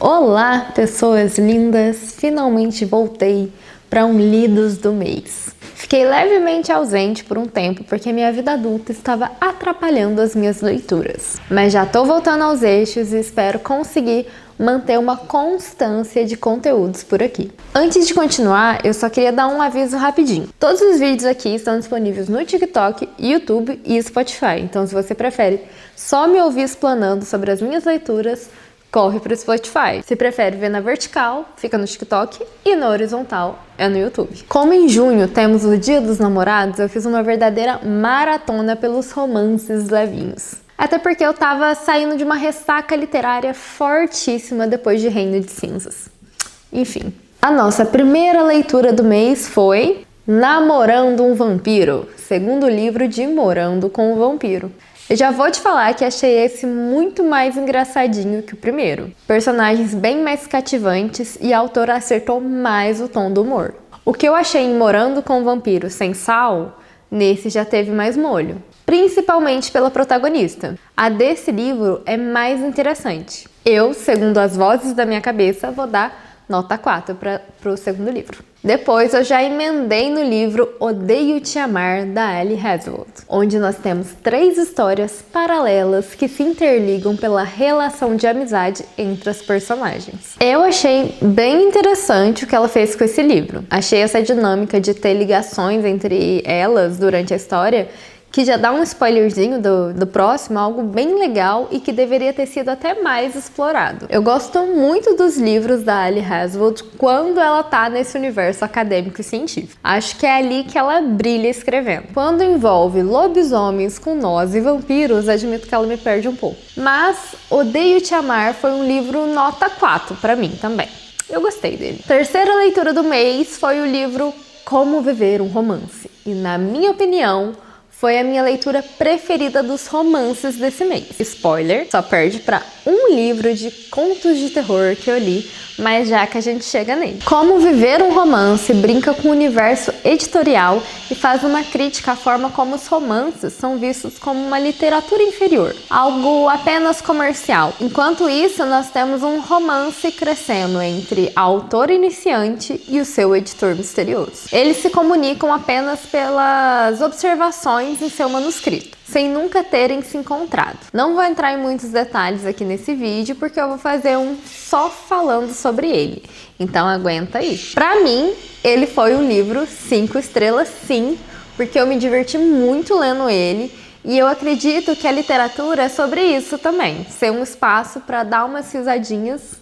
Olá, pessoas lindas! Finalmente voltei para um Lidos do mês. Fiquei levemente ausente por um tempo porque minha vida adulta estava atrapalhando as minhas leituras. Mas já tô voltando aos eixos e espero conseguir manter uma constância de conteúdos por aqui. Antes de continuar, eu só queria dar um aviso rapidinho. Todos os vídeos aqui estão disponíveis no TikTok, YouTube e Spotify. Então, se você prefere só me ouvir explanando sobre as minhas leituras, corre para o Spotify. Se prefere ver na vertical, fica no TikTok, e na horizontal é no YouTube. Como em junho temos o Dia dos Namorados, eu fiz uma verdadeira maratona pelos romances levinhos. Até porque eu tava saindo de uma ressaca literária fortíssima depois de Reino de Cinzas. Enfim, a nossa primeira leitura do mês foi Namorando um Vampiro, segundo livro de Morando com o Vampiro. Eu já vou te falar que achei esse muito mais engraçadinho que o primeiro. Personagens bem mais cativantes e a autora acertou mais o tom do humor. O que eu achei em Morando com o Vampiro sem sal, nesse já teve mais molho. Principalmente pela protagonista. A desse livro é mais interessante. Eu, segundo as vozes da minha cabeça, vou dar nota 4 para o segundo livro. Depois eu já emendei no livro Odeio Te Amar, da Ali Hazelwood, onde nós temos 3 histórias paralelas que se interligam pela relação de amizade entre as personagens. Eu achei bem interessante o que ela fez com esse livro. Achei essa dinâmica de ter ligações entre elas durante a história, que já dá um spoilerzinho do próximo, algo bem legal e que deveria ter sido até mais explorado. Eu gosto muito dos livros da Ali Hazelwood quando ela tá nesse universo acadêmico e científico. Acho que é ali que ela brilha escrevendo. Quando envolve lobisomens com nós e vampiros, admito que ela me perde um pouco. Mas Odeio Te Amar foi um livro nota 4 pra mim também. Eu gostei dele. Terceira leitura do mês foi o livro Como Viver um Romance. E na minha opinião, foi a minha leitura preferida dos romances desse mês. Spoiler, só perde para um livro de contos de terror que eu li, mas já que a gente chega nele. Como Viver um Romance brinca com o universo editorial e faz uma crítica à forma como os romances são vistos como uma literatura inferior, algo apenas comercial. Enquanto isso, nós temos um romance crescendo entre a autora iniciante e o seu editor misterioso. Eles se comunicam apenas pelas observações em seu manuscrito, sem nunca terem se encontrado. Não vou entrar em muitos detalhes aqui nesse vídeo, porque eu vou fazer um só falando sobre ele. Então aguenta aí. Pra mim, ele foi um livro 5 estrelas sim, porque eu me diverti muito lendo ele, e eu acredito que a literatura é sobre isso também, ser um espaço para dar umas risadinhas,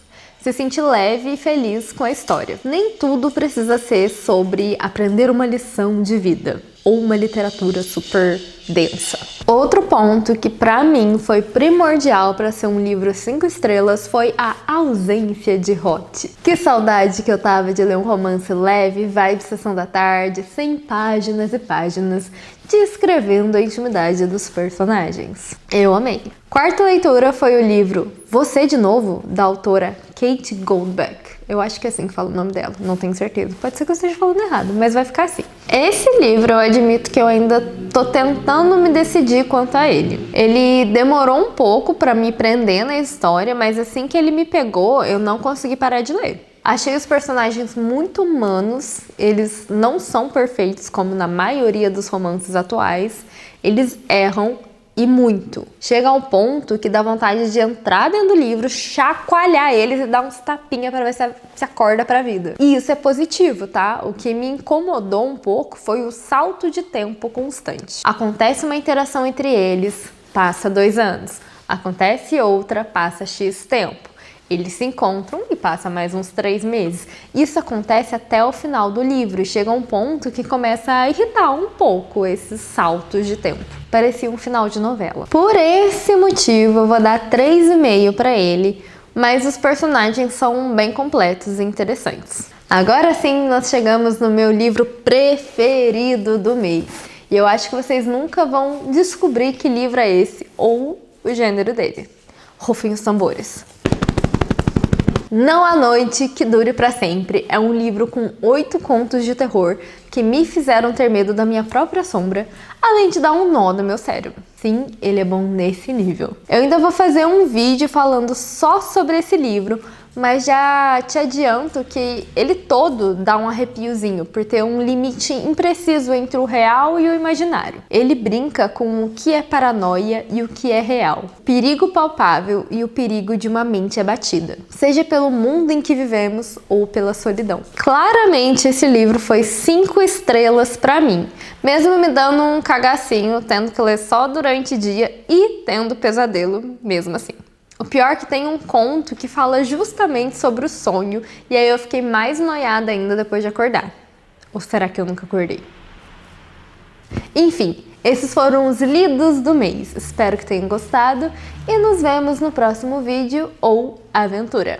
se sentir leve e feliz com a história. Nem tudo precisa ser sobre aprender uma lição de vida ou uma literatura super densa. Outro ponto que pra mim foi primordial para ser um livro 5 estrelas foi a ausência de Hot. Que saudade que eu tava de ler um romance leve, vibe sessão da tarde, sem páginas e páginas, descrevendo a intimidade dos personagens. Eu amei. Quarta leitura foi o livro Você de Novo, da autora Kate Goldbeck. Eu acho que é assim que fala o nome dela, não tenho certeza. Pode ser que eu esteja falando errado, mas vai ficar assim. Esse livro eu admito que eu ainda tô tentando me decidir quanto a ele. Ele demorou um pouco pra me prender na história, mas assim que ele me pegou, eu não consegui parar de ler. Achei os personagens muito humanos, eles não são perfeitos como na maioria dos romances atuais, eles erram e muito. Chega ao ponto que dá vontade de entrar dentro do livro, chacoalhar eles e dar uns tapinha para ver se acorda pra vida. E isso é positivo, tá? O que me incomodou um pouco foi o salto de tempo constante. Acontece uma interação entre eles, passa 2 anos. Acontece outra, passa X tempo. Eles se encontram e passa mais uns 3 meses. Isso acontece até o final do livro e chega a um ponto que começa a irritar um pouco esses saltos de tempo. Parecia um final de novela. Por esse motivo, eu vou dar 3,5 para ele, mas os personagens são bem completos e interessantes. Agora sim, nós chegamos no meu livro preferido do mês. E eu acho que vocês nunca vão descobrir que livro é esse ou o gênero dele. Rufem os tambores. Não há Noite que Dure Pra Sempre é um livro com 8 contos de terror que me fizeram ter medo da minha própria sombra, além de dar um nó no meu cérebro. Sim, ele é bom nesse nível. Eu ainda vou fazer um vídeo falando só sobre esse livro, mas já te adianto que ele todo dá um arrepiozinho por ter um limite impreciso entre o real e o imaginário. Ele brinca com o que é paranoia e o que é real, o perigo palpável e o perigo de uma mente abatida, seja pelo mundo em que vivemos ou pela solidão. Claramente esse livro foi 5 estrelas pra mim, mesmo me dando um cagacinho, tendo que ler só durante o dia e tendo pesadelo mesmo assim. O pior é que tem um conto que fala justamente sobre o sonho, e aí eu fiquei mais noiada ainda depois de acordar. Ou será que eu nunca acordei? Enfim, esses foram os lidos do mês. Espero que tenham gostado e nos vemos no próximo vídeo ou aventura.